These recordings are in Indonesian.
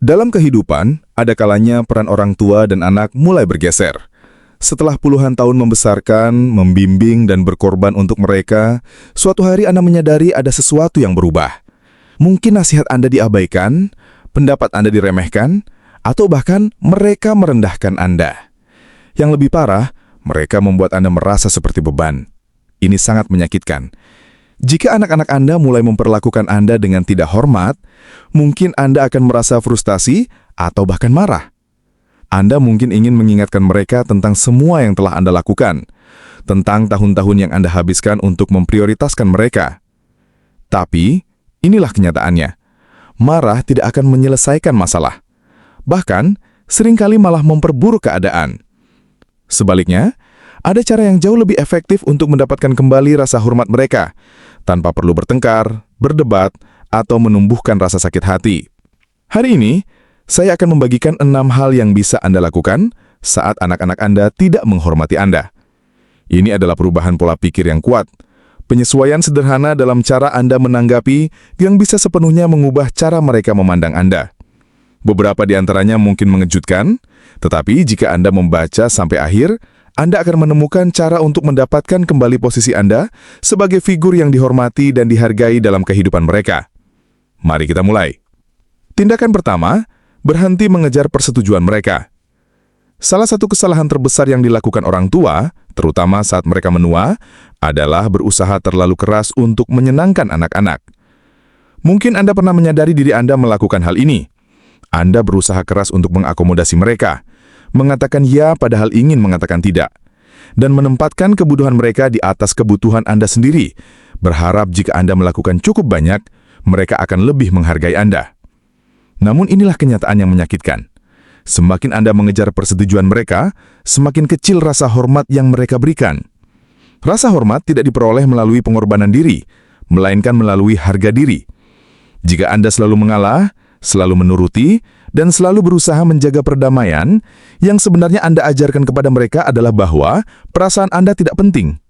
Dalam kehidupan, ada kalanya peran orang tua dan anak mulai bergeser. Setelah puluhan tahun membesarkan, membimbing, dan berkorban untuk mereka, suatu hari Anda menyadari ada sesuatu yang berubah. Mungkin nasihat Anda diabaikan, pendapat Anda diremehkan, atau bahkan mereka merendahkan Anda. Yang lebih parah, mereka membuat Anda merasa seperti beban. Ini sangat menyakitkan. Jika anak-anak Anda mulai memperlakukan Anda dengan tidak hormat, mungkin Anda akan merasa frustasi atau bahkan marah. Anda mungkin ingin mengingatkan mereka tentang semua yang telah Anda lakukan, tentang tahun-tahun yang Anda habiskan untuk memprioritaskan mereka. Tapi, inilah kenyataannya. Marah tidak akan menyelesaikan masalah. Bahkan, seringkali malah memperburuk keadaan. Sebaliknya, ada cara yang jauh lebih efektif untuk mendapatkan kembali rasa hormat mereka, tanpa perlu bertengkar, berdebat, atau menumbuhkan rasa sakit hati. Hari ini, saya akan membagikan 6 hal yang bisa Anda lakukan saat anak-anak Anda tidak menghormati Anda. Ini adalah perubahan pola pikir yang kuat, penyesuaian sederhana dalam cara Anda menanggapi yang bisa sepenuhnya mengubah cara mereka memandang Anda. Beberapa di antaranya mungkin mengejutkan, tetapi jika Anda membaca sampai akhir, Anda akan menemukan cara untuk mendapatkan kembali posisi Anda sebagai figur yang dihormati dan dihargai dalam kehidupan mereka. Mari kita mulai. Tindakan pertama, berhenti mengejar persetujuan mereka. Salah satu kesalahan terbesar yang dilakukan orang tua, terutama saat mereka menua, adalah berusaha terlalu keras untuk menyenangkan anak-anak. Mungkin Anda pernah menyadari diri Anda melakukan hal ini. Anda berusaha keras untuk mengakomodasi mereka, mengatakan ya padahal ingin mengatakan tidak, dan menempatkan kebutuhan mereka di atas kebutuhan Anda sendiri, berharap jika Anda melakukan cukup banyak, mereka akan lebih menghargai Anda. Namun inilah kenyataan yang menyakitkan. Semakin Anda mengejar persetujuan mereka, semakin kecil rasa hormat yang mereka berikan. Rasa hormat tidak diperoleh melalui pengorbanan diri, melainkan melalui harga diri. Jika Anda selalu mengalah, selalu menuruti, dan selalu berusaha menjaga perdamaian, yang sebenarnya Anda ajarkan kepada mereka adalah bahwa perasaan Anda tidak penting.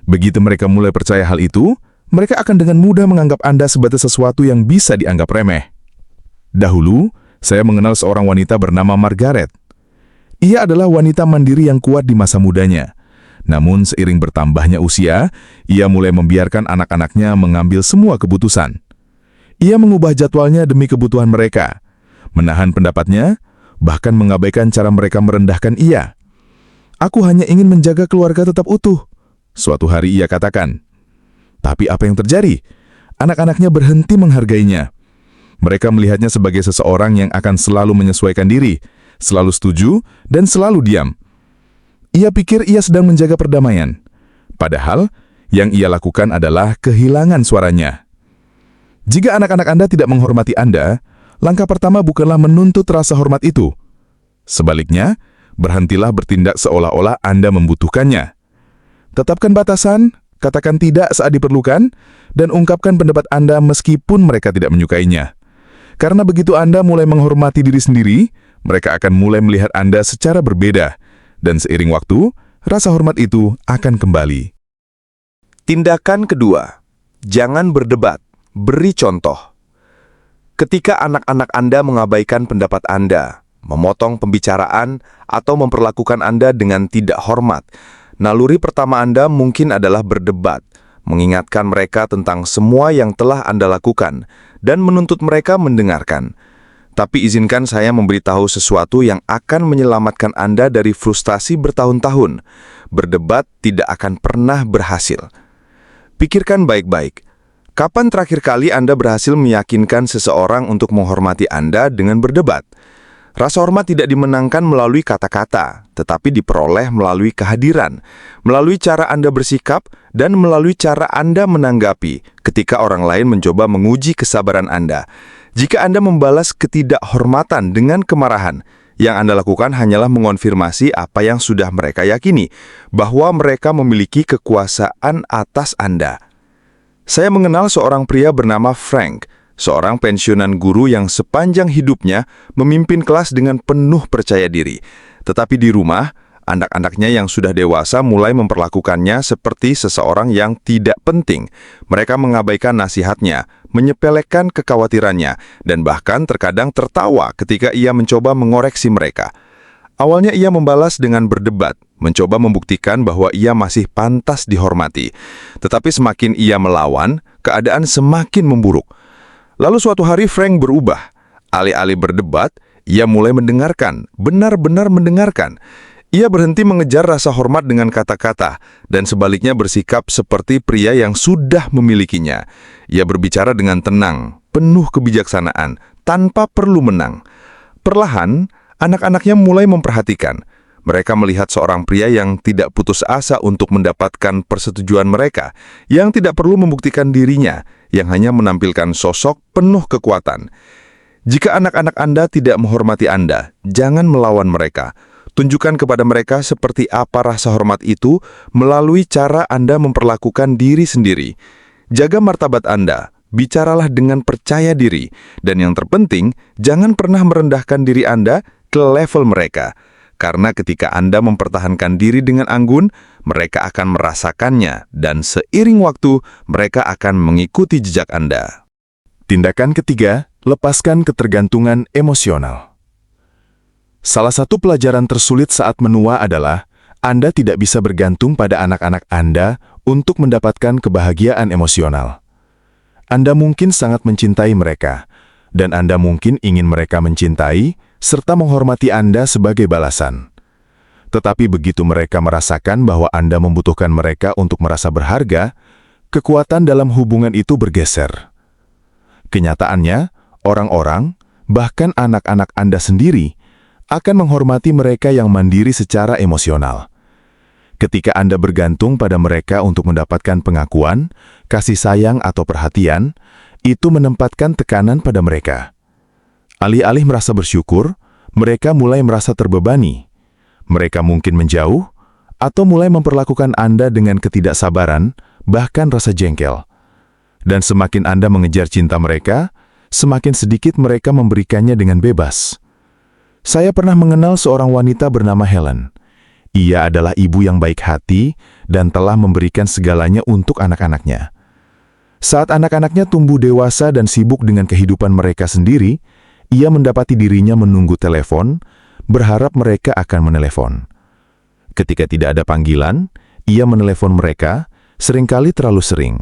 Begitu mereka mulai percaya hal itu, mereka akan dengan mudah menganggap Anda sebatas sesuatu yang bisa dianggap remeh. Dahulu, saya mengenal seorang wanita bernama Margaret. Ia adalah wanita mandiri yang kuat di masa mudanya. Namun seiring bertambahnya usia, ia mulai membiarkan anak-anaknya mengambil semua keputusan. Ia mengubah jadwalnya demi kebutuhan mereka, menahan pendapatnya, bahkan mengabaikan cara mereka merendahkan ia. Aku hanya ingin menjaga keluarga tetap utuh, suatu hari ia katakan. Tapi apa yang terjadi? Anak-anaknya berhenti menghargainya. Mereka melihatnya sebagai seseorang yang akan selalu menyesuaikan diri, selalu setuju, dan selalu diam. Ia pikir ia sedang menjaga perdamaian. Padahal, yang ia lakukan adalah kehilangan suaranya. Jika anak-anak Anda tidak menghormati Anda, langkah pertama bukanlah menuntut rasa hormat itu. Sebaliknya, berhentilah bertindak seolah-olah Anda membutuhkannya. Tetapkan batasan, katakan tidak saat diperlukan, dan ungkapkan pendapat Anda meskipun mereka tidak menyukainya. Karena begitu Anda mulai menghormati diri sendiri, mereka akan mulai melihat Anda secara berbeda, dan seiring waktu, rasa hormat itu akan kembali. Tindakan kedua, jangan berdebat. Beri contoh. Ketika anak-anak Anda mengabaikan pendapat Anda, memotong pembicaraan, atau memperlakukan Anda dengan tidak hormat, naluri pertama Anda mungkin adalah berdebat, mengingatkan mereka tentang semua yang telah Anda lakukan, dan menuntut mereka mendengarkan. Tapi izinkan saya memberitahu sesuatu yang akan menyelamatkan Anda dari frustasi bertahun-tahun. Berdebat tidak akan pernah berhasil. Pikirkan baik-baik. Kapan terakhir kali Anda berhasil meyakinkan seseorang untuk menghormati Anda dengan berdebat? Rasa hormat tidak dimenangkan melalui kata-kata, tetapi diperoleh melalui kehadiran, melalui cara Anda bersikap, dan melalui cara Anda menanggapi ketika orang lain mencoba menguji kesabaran Anda. Jika Anda membalas ketidakhormatan dengan kemarahan, yang Anda lakukan hanyalah mengonfirmasi apa yang sudah mereka yakini, bahwa mereka memiliki kekuasaan atas Anda. Saya mengenal seorang pria bernama Frank, seorang pensiunan guru yang sepanjang hidupnya memimpin kelas dengan penuh percaya diri. Tetapi di rumah, anak-anaknya yang sudah dewasa mulai memperlakukannya seperti seseorang yang tidak penting. Mereka mengabaikan nasihatnya, menyepelekan kekhawatirannya, dan bahkan terkadang tertawa ketika ia mencoba mengoreksi mereka. Awalnya ia membalas dengan berdebat, mencoba membuktikan bahwa ia masih pantas dihormati. Tetapi semakin ia melawan, keadaan semakin memburuk. Lalu suatu hari Frank berubah. Alih-alih berdebat, ia mulai mendengarkan, benar-benar mendengarkan. Ia berhenti mengejar rasa hormat dengan kata-kata, dan sebaliknya bersikap seperti pria yang sudah memilikinya. Ia berbicara dengan tenang, penuh kebijaksanaan, tanpa perlu menang. Perlahan, anak-anaknya mulai memperhatikan. Mereka melihat seorang pria yang tidak putus asa untuk mendapatkan persetujuan mereka, yang tidak perlu membuktikan dirinya, yang hanya menampilkan sosok penuh kekuatan. Jika anak-anak Anda tidak menghormati Anda, jangan melawan mereka. Tunjukkan kepada mereka seperti apa rasa hormat itu melalui cara Anda memperlakukan diri sendiri. Jaga martabat Anda, bicaralah dengan percaya diri, dan yang terpenting, jangan pernah merendahkan diri Anda ke level mereka. Karena ketika Anda mempertahankan diri dengan anggun, mereka akan merasakannya, dan seiring waktu, mereka akan mengikuti jejak Anda. Tindakan ketiga, lepaskan ketergantungan emosional. Salah satu pelajaran tersulit saat menua adalah Anda tidak bisa bergantung pada anak-anak Anda untuk mendapatkan kebahagiaan emosional. Anda mungkin sangat mencintai mereka, dan Anda mungkin ingin mereka mencintai serta menghormati Anda sebagai balasan. Tetapi begitu mereka merasakan bahwa Anda membutuhkan mereka untuk merasa berharga, kekuatan dalam hubungan itu bergeser. Kenyataannya, orang-orang, bahkan anak-anak Anda sendiri, akan menghormati mereka yang mandiri secara emosional. Ketika Anda bergantung pada mereka untuk mendapatkan pengakuan, kasih sayang atau perhatian, itu menempatkan tekanan pada mereka. Alih-alih merasa bersyukur, mereka mulai merasa terbebani. Mereka mungkin menjauh, atau mulai memperlakukan Anda dengan ketidaksabaran, bahkan rasa jengkel. Dan semakin Anda mengejar cinta mereka, semakin sedikit mereka memberikannya dengan bebas. Saya pernah mengenal seorang wanita bernama Helen. Ia adalah ibu yang baik hati dan telah memberikan segalanya untuk anak-anaknya. Saat anak-anaknya tumbuh dewasa dan sibuk dengan kehidupan mereka sendiri, ia mendapati dirinya menunggu telepon, berharap mereka akan menelepon. Ketika tidak ada panggilan, ia menelepon mereka, seringkali terlalu sering.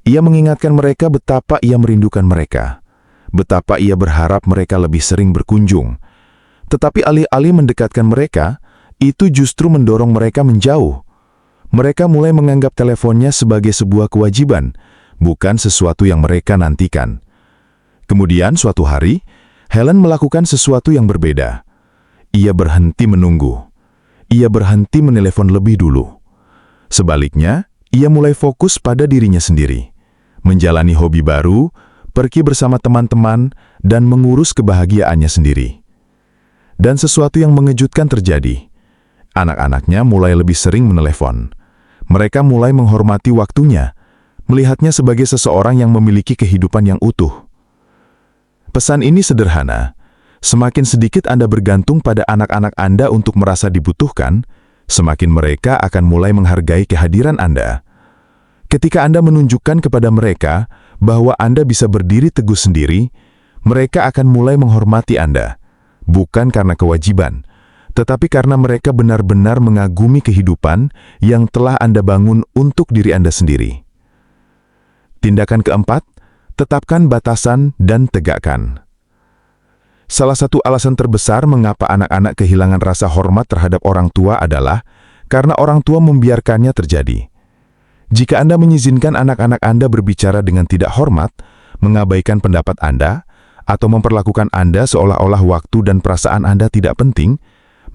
Ia mengingatkan mereka betapa ia merindukan mereka, betapa ia berharap mereka lebih sering berkunjung. Tetapi alih-alih mendekatkan mereka, itu justru mendorong mereka menjauh. Mereka mulai menganggap teleponnya sebagai sebuah kewajiban, bukan sesuatu yang mereka nantikan. Kemudian suatu hari, Helen melakukan sesuatu yang berbeda. Ia berhenti menunggu. Ia berhenti menelepon lebih dulu. Sebaliknya, ia mulai fokus pada dirinya sendiri, menjalani hobi baru, pergi bersama teman-teman, dan mengurus kebahagiaannya sendiri. Dan sesuatu yang mengejutkan terjadi. Anak-anaknya mulai lebih sering menelepon. Mereka mulai menghormati waktunya, melihatnya sebagai seseorang yang memiliki kehidupan yang utuh. Pesan ini sederhana. Semakin sedikit Anda bergantung pada anak-anak Anda untuk merasa dibutuhkan, semakin mereka akan mulai menghargai kehadiran Anda. Ketika Anda menunjukkan kepada mereka bahwa Anda bisa berdiri teguh sendiri, mereka akan mulai menghormati Anda. Bukan karena kewajiban, tetapi karena mereka benar-benar mengagumi kehidupan yang telah Anda bangun untuk diri Anda sendiri. Tindakan keempat, tetapkan batasan dan tegakkan. Salah satu alasan terbesar mengapa anak-anak kehilangan rasa hormat terhadap orang tua adalah karena orang tua membiarkannya terjadi. Jika Anda mengizinkan anak-anak Anda berbicara dengan tidak hormat, mengabaikan pendapat Anda, atau memperlakukan Anda seolah-olah waktu dan perasaan Anda tidak penting,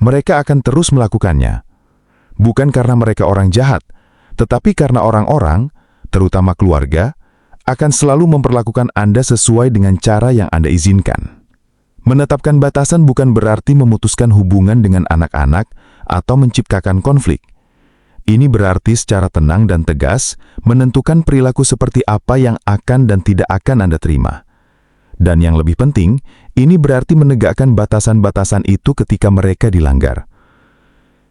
mereka akan terus melakukannya. Bukan karena mereka orang jahat, tetapi karena orang-orang, terutama keluarga, akan selalu memperlakukan Anda sesuai dengan cara yang Anda izinkan. Menetapkan batasan bukan berarti memutuskan hubungan dengan anak-anak atau menciptakan konflik. Ini berarti secara tenang dan tegas menentukan perilaku seperti apa yang akan dan tidak akan Anda terima. Dan yang lebih penting, ini berarti menegakkan batasan-batasan itu ketika mereka dilanggar.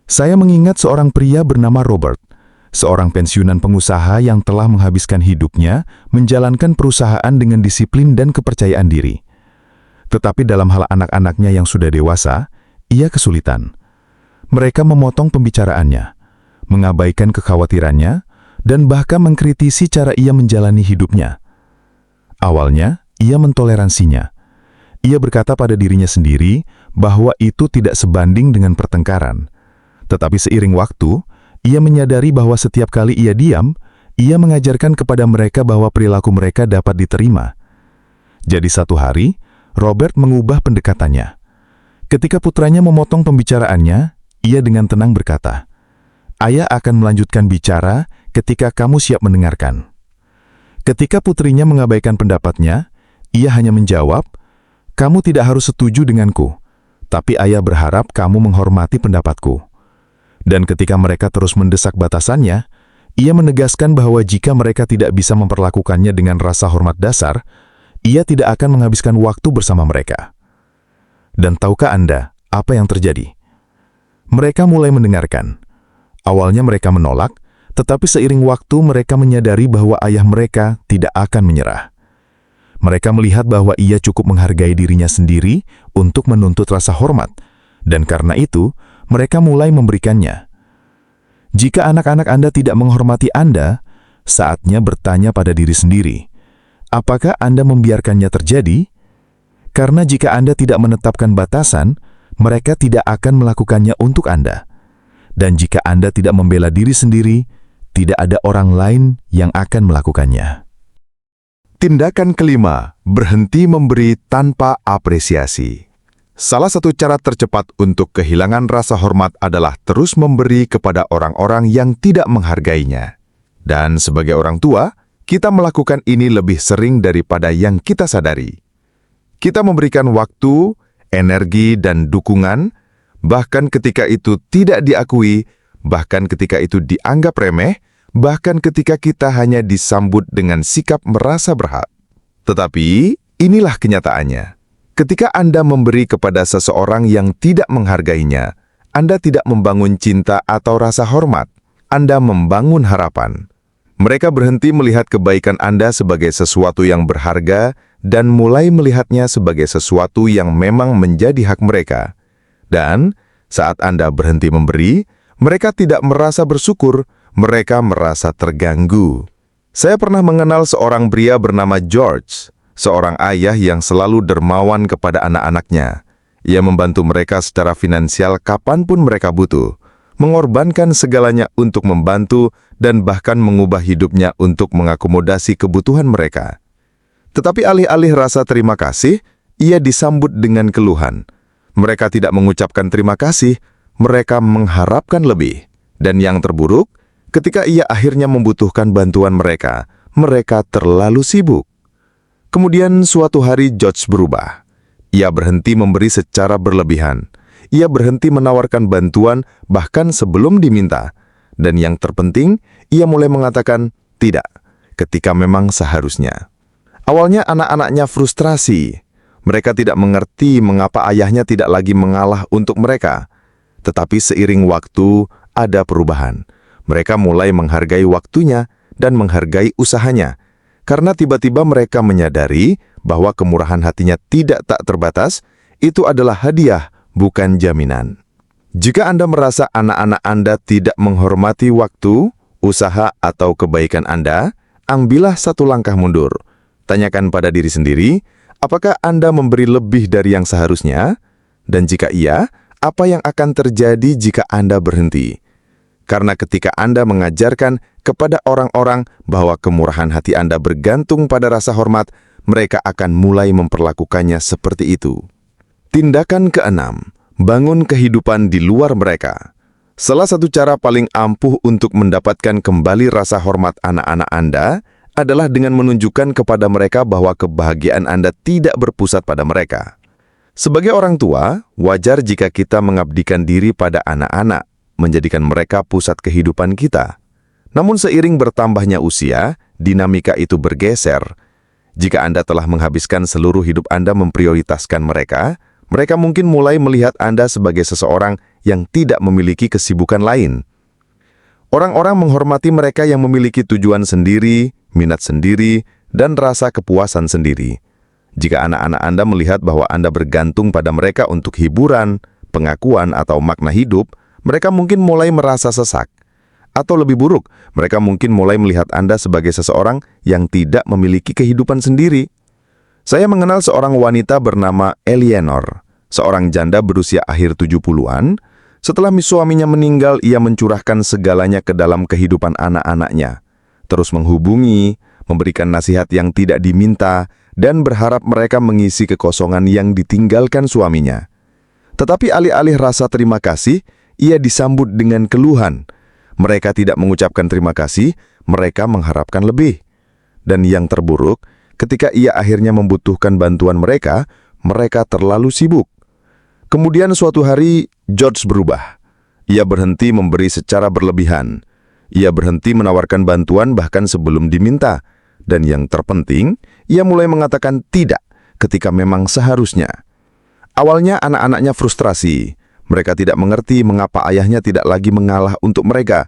Saya mengingat seorang pria bernama Robert, seorang pensiunan pengusaha yang telah menghabiskan hidupnya menjalankan perusahaan dengan disiplin dan kepercayaan diri. Tetapi dalam hal anak-anaknya yang sudah dewasa, ia kesulitan. Mereka memotong pembicaraannya, mengabaikan kekhawatirannya, dan bahkan mengkritisi cara ia menjalani hidupnya. Awalnya, ia mentoleransinya. Ia berkata pada dirinya sendiri bahwa itu tidak sebanding dengan pertengkaran. Tetapi seiring waktu, ia menyadari bahwa setiap kali ia diam, ia mengajarkan kepada mereka bahwa perilaku mereka dapat diterima. Jadi satu hari, Robert mengubah pendekatannya. Ketika putranya memotong pembicaraannya, ia dengan tenang berkata, "Ayah akan melanjutkan bicara ketika kamu siap mendengarkan." Ketika putrinya mengabaikan pendapatnya, ia hanya menjawab, "Kamu tidak harus setuju denganku, tapi ayah berharap kamu menghormati pendapatku." Dan ketika mereka terus mendesak batasannya, ia menegaskan bahwa jika mereka tidak bisa memperlakukannya dengan rasa hormat dasar, ia tidak akan menghabiskan waktu bersama mereka. Dan tahukah Anda apa yang terjadi? Mereka mulai mendengarkan. Awalnya mereka menolak, tetapi seiring waktu mereka menyadari bahwa ayah mereka tidak akan menyerah. Mereka melihat bahwa ia cukup menghargai dirinya sendiri untuk menuntut rasa hormat, dan karena itu, mereka mulai memberikannya. Jika anak-anak Anda tidak menghormati Anda, saatnya bertanya pada diri sendiri, apakah Anda membiarkannya terjadi? Karena jika Anda tidak menetapkan batasan, mereka tidak akan melakukannya untuk Anda. Dan jika Anda tidak membela diri sendiri, tidak ada orang lain yang akan melakukannya. Tindakan kelima, berhenti memberi tanpa apresiasi. Salah satu cara tercepat untuk kehilangan rasa hormat adalah terus memberi kepada orang-orang yang tidak menghargainya. Dan sebagai orang tua, kita melakukan ini lebih sering daripada yang kita sadari. Kita memberikan waktu, energi, dan dukungan, bahkan ketika itu tidak diakui, bahkan ketika itu dianggap remeh, bahkan ketika kita hanya disambut dengan sikap merasa berhak. Tetapi, inilah kenyataannya. Ketika Anda memberi kepada seseorang yang tidak menghargainya, Anda tidak membangun cinta atau rasa hormat, Anda membangun harapan. Mereka berhenti melihat kebaikan Anda sebagai sesuatu yang berharga dan mulai melihatnya sebagai sesuatu yang memang menjadi hak mereka. Dan saat Anda berhenti memberi, mereka tidak merasa bersyukur, mereka merasa terganggu. Saya pernah mengenal seorang pria bernama George, seorang ayah yang selalu dermawan kepada anak-anaknya. Ia membantu mereka secara finansial kapanpun mereka butuh, mengorbankan segalanya untuk membantu dan bahkan mengubah hidupnya untuk mengakomodasi kebutuhan mereka. Tetapi alih-alih rasa terima kasih, ia disambut dengan keluhan. Mereka tidak mengucapkan terima kasih, mereka mengharapkan lebih. Dan yang terburuk, ketika ia akhirnya membutuhkan bantuan mereka, mereka terlalu sibuk. Kemudian suatu hari George berubah. Ia berhenti memberi secara berlebihan. Ia berhenti menawarkan bantuan bahkan sebelum diminta. Dan yang terpenting, ia mulai mengatakan tidak ketika memang seharusnya. Awalnya anak-anaknya frustrasi. Mereka tidak mengerti mengapa ayahnya tidak lagi mengalah untuk mereka. Tetapi seiring waktu ada perubahan. Mereka mulai menghargai waktunya dan menghargai usahanya. Karena tiba-tiba mereka menyadari bahwa kemurahan hatinya tidak tak terbatas, itu adalah hadiah, bukan jaminan. Jika Anda merasa anak-anak Anda tidak menghormati waktu, usaha, atau kebaikan Anda, ambillah satu langkah mundur. Tanyakan pada diri sendiri, apakah Anda memberi lebih dari yang seharusnya? Dan jika iya, apa yang akan terjadi jika Anda berhenti? Karena ketika Anda mengajarkan kepada orang-orang bahwa kemurahan hati Anda bergantung pada rasa hormat, mereka akan mulai memperlakukannya seperti itu. Tindakan keenam, bangun kehidupan di luar mereka. Salah satu cara paling ampuh untuk mendapatkan kembali rasa hormat anak-anak Anda adalah dengan menunjukkan kepada mereka bahwa kebahagiaan Anda tidak berpusat pada mereka. Sebagai orang tua, wajar jika kita mengabdikan diri pada anak-anak, menjadikan mereka pusat kehidupan kita. Namun seiring bertambahnya usia, dinamika itu bergeser. Jika Anda telah menghabiskan seluruh hidup Anda memprioritaskan mereka, mereka mungkin mulai melihat Anda sebagai seseorang yang tidak memiliki kesibukan lain. Orang-orang menghormati mereka yang memiliki tujuan sendiri, minat sendiri, dan rasa kepuasan sendiri. Jika anak-anak Anda melihat bahwa Anda bergantung pada mereka untuk hiburan, pengakuan, atau makna hidup, mereka mungkin mulai merasa sesak. Atau lebih buruk, mereka mungkin mulai melihat Anda sebagai seseorang yang tidak memiliki kehidupan sendiri. Saya mengenal seorang wanita bernama Eleanor, seorang janda berusia akhir 70-an. Setelah suaminya meninggal, ia mencurahkan segalanya ke dalam kehidupan anak-anaknya. Terus menghubungi, memberikan nasihat yang tidak diminta, dan berharap mereka mengisi kekosongan yang ditinggalkan suaminya. Tetapi alih-alih rasa terima kasih, ia disambut dengan keluhan. Mereka tidak mengucapkan terima kasih, mereka mengharapkan lebih. Dan yang terburuk, ketika ia akhirnya membutuhkan bantuan mereka, mereka terlalu sibuk. Kemudian suatu hari, George berubah. Ia berhenti memberi secara berlebihan. Ia berhenti menawarkan bantuan bahkan sebelum diminta. Dan yang terpenting, ia mulai mengatakan tidak ketika memang seharusnya. Awalnya anak-anaknya frustrasi. Mereka tidak mengerti mengapa ayahnya tidak lagi mengalah untuk mereka.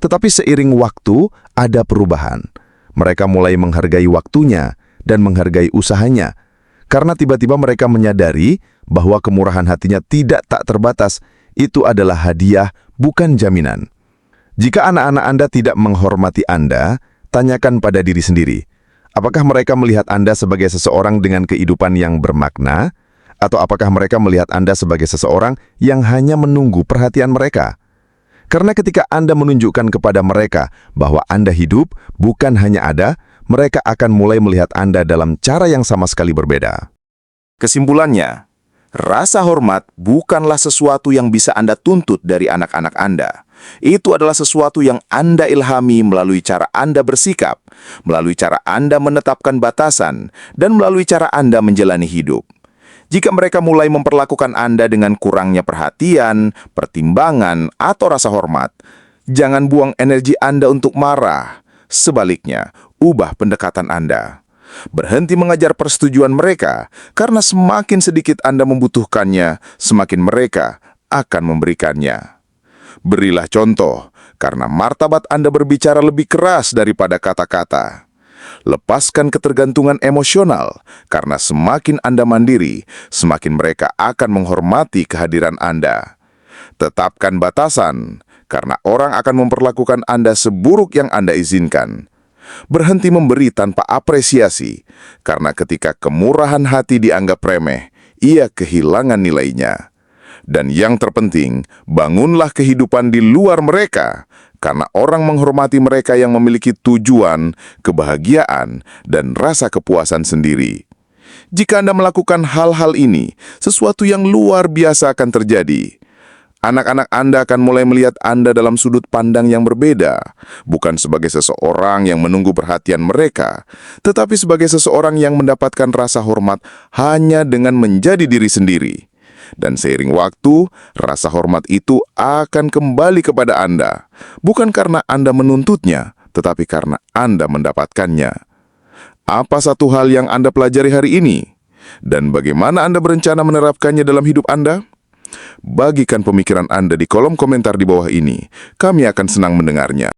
Tetapi seiring waktu, ada perubahan. Mereka mulai menghargai waktunya dan menghargai usahanya. Karena tiba-tiba mereka menyadari bahwa kemurahan hatinya tidak tak terbatas. Itu adalah hadiah, bukan jaminan. Jika anak-anak Anda tidak menghormati Anda, tanyakan pada diri sendiri. Apakah mereka melihat Anda sebagai seseorang dengan kehidupan yang bermakna? Atau apakah mereka melihat Anda sebagai seseorang yang hanya menunggu perhatian mereka? Karena ketika Anda menunjukkan kepada mereka bahwa Anda hidup, bukan hanya ada, mereka akan mulai melihat Anda dalam cara yang sama sekali berbeda. Kesimpulannya, rasa hormat bukanlah sesuatu yang bisa Anda tuntut dari anak-anak Anda. Itu adalah sesuatu yang Anda ilhami melalui cara Anda bersikap, melalui cara Anda menetapkan batasan, dan melalui cara Anda menjalani hidup. Jika mereka mulai memperlakukan Anda dengan kurangnya perhatian, pertimbangan, atau rasa hormat, jangan buang energi Anda untuk marah. Sebaliknya, ubah pendekatan Anda. Berhenti mengajar persetujuan mereka, karena semakin sedikit Anda membutuhkannya, semakin mereka akan memberikannya. Berilah contoh, karena martabat Anda berbicara lebih keras daripada kata-kata. Lepaskan ketergantungan emosional, karena semakin Anda mandiri, semakin mereka akan menghormati kehadiran Anda. Tetapkan batasan, karena orang akan memperlakukan Anda seburuk yang Anda izinkan. Berhenti memberi tanpa apresiasi, karena ketika kemurahan hati dianggap remeh, ia kehilangan nilainya. Dan yang terpenting, bangunlah kehidupan di luar mereka, karena orang menghormati mereka yang memiliki tujuan, kebahagiaan, dan rasa kepuasan sendiri. Jika Anda melakukan hal-hal ini, sesuatu yang luar biasa akan terjadi. Anak-anak Anda akan mulai melihat Anda dalam sudut pandang yang berbeda, bukan sebagai seseorang yang menunggu perhatian mereka, tetapi sebagai seseorang yang mendapatkan rasa hormat hanya dengan menjadi diri sendiri. Dan seiring waktu, rasa hormat itu akan kembali kepada Anda, bukan karena Anda menuntutnya, tetapi karena Anda mendapatkannya. Apa satu hal yang Anda pelajari hari ini? Dan bagaimana Anda berencana menerapkannya dalam hidup Anda? Bagikan pemikiran Anda di kolom komentar di bawah ini. Kami akan senang mendengarnya.